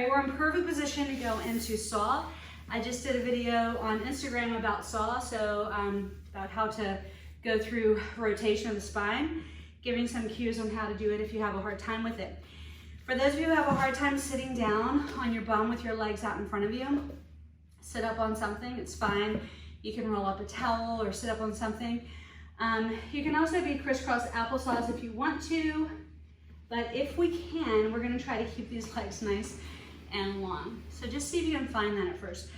All right, we're in perfect position to go into saw. I just did a video on Instagram about saw, so about how to go through rotation of the spine, giving some cues on how to do it if you have a hard time with it. For those of you who have a hard time sitting down on your bum with your legs out in front of you, sit up on something, it's fine. You can roll up a towel or sit up on something. You can also be crisscross applesauce if you want to, but if we can, we're gonna try to keep these legs nice and long. So just see if you can find that at first.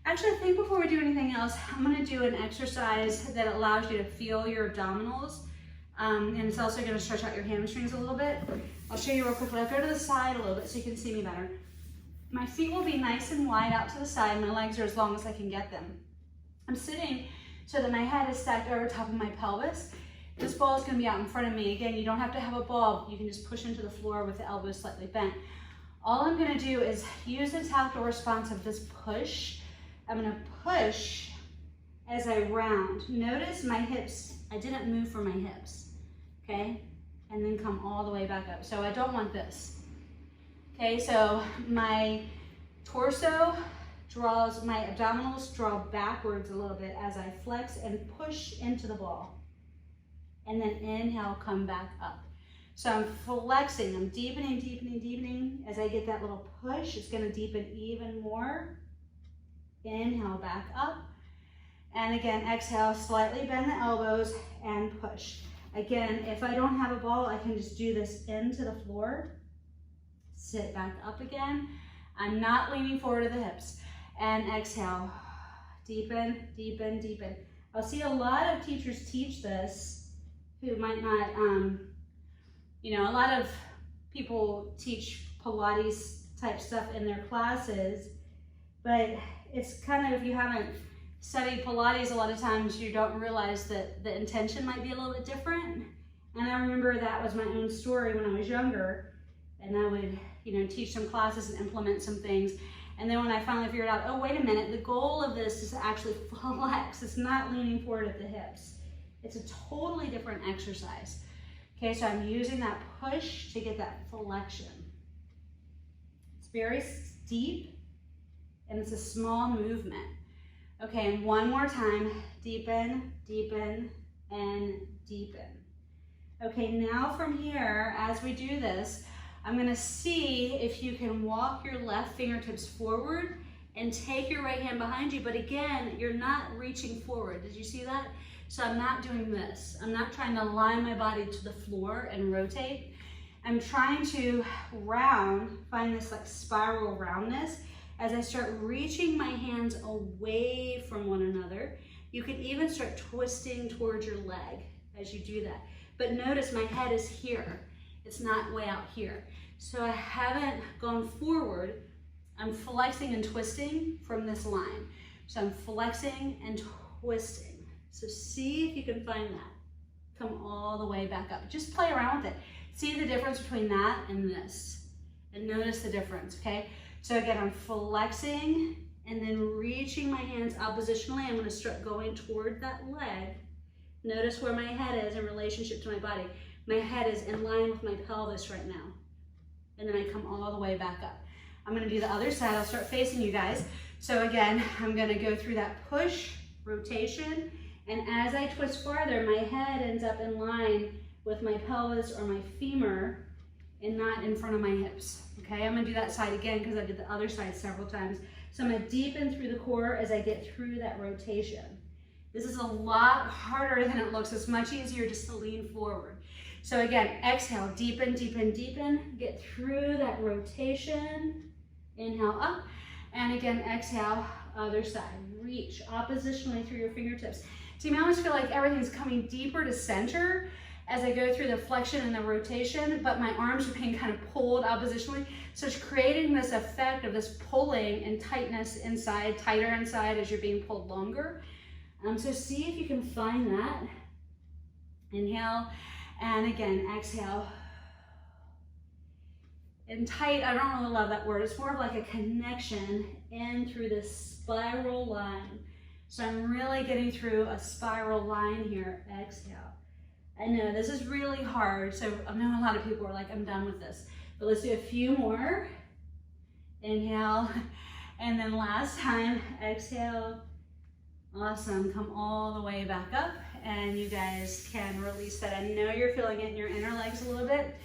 Actually, I think before we do anything else, I'm gonna do an exercise that allows you to feel your abdominals, and it's also gonna stretch out your hamstrings a little bit. I'll show you real quickly. I'll go to the side a little bit so you can see me better. My feet will be nice and wide out to the side. My legs are as long as I can get them. I'm sitting so that my head is stacked over top of my pelvis. This ball is gonna be out in front of me. Again, you don't have to have a ball. You can just push into the floor with the elbows slightly bent. All I'm gonna do is use the tactile response of this push. I'm gonna push as I round. Notice my hips, I didn't move from my hips, okay? And then come all the way back up. So I don't want this. Okay, so my torso draws, my abdominals draw backwards a little bit as I flex and push into the ball. And then inhale, come back up. So I'm flexing, I'm deepening, deepening, deepening. As I get that little push, it's gonna deepen even more. Inhale, back up. And again, exhale, slightly bend the elbows and push. Again, if I don't have a ball, I can just do this into the floor. Sit back up again. I'm not leaning forward to the hips. And exhale, deepen, deepen, deepen. I'll see a lot of teachers teach this who might not, you know, a lot of people teach Pilates type stuff in their classes, but it's kind of, if you haven't studied Pilates, a lot of times you don't realize that the intention might be a little bit different. And I remember that was my own story when I was younger, and I would, you know, teach some classes and implement some things. And then when I finally figured out, oh, wait a minute, the goal of this is to actually flex. It's not leaning forward at the hips. It's a totally different exercise. Okay, so I'm using that push to get that flexion. It's very steep and it's a small movement. Okay, and one more time, deepen, deepen, and deepen. Okay, now from here, as we do this, I'm gonna see if you can walk your left fingertips forward and take your right hand behind you, but again, you're not reaching forward. Did you see that? So I'm not doing this. I'm not trying to line my body to the floor and rotate. I'm trying to round, find this like spiral roundness as I start reaching my hands away from one another. You can even start twisting towards your leg as you do that. But notice my head is here. It's not way out here. So I haven't gone forward. I'm flexing and twisting from this line. So I'm flexing and twisting. So see if you can find that. Come all the way back up. Just play around with it. See the difference between that and this. And notice the difference, okay? So again, I'm flexing and then reaching my hands oppositionally. I'm gonna start going toward that leg. Notice where my head is in relationship to my body. My head is in line with my pelvis right now. And then I come all the way back up. I'm gonna do the other side. I'll start facing you guys. So again, I'm gonna go through that push, rotation, and as I twist farther, my head ends up in line with my pelvis or my femur and not in front of my hips. Okay, I'm gonna do that side again because I did the other side several times. So I'm gonna deepen through the core as I get through that rotation. This is a lot harder than it looks. It's much easier just to lean forward. So again, exhale, deepen, deepen, deepen. Get through that rotation. Inhale up. And again, exhale, other side. Reach oppositionally through your fingertips. See, I almost feel like everything's coming deeper to center as I go through the flexion and the rotation, but my arms are being kind of pulled oppositionally. So it's creating this effect of this pulling and tightness inside, tighter inside as you're being pulled longer. So see if you can find that. Inhale, and again, exhale. And tight, I don't really love that word. It's more of like a connection in through this spiral line. So I'm really getting through a spiral line here. Exhale. I know this is really hard. So I know a lot of people are like, I'm done with this. But let's do a few more. Inhale. And then last time, exhale. Awesome, come all the way back up, and you guys can release that. I know you're feeling it in your inner legs a little bit.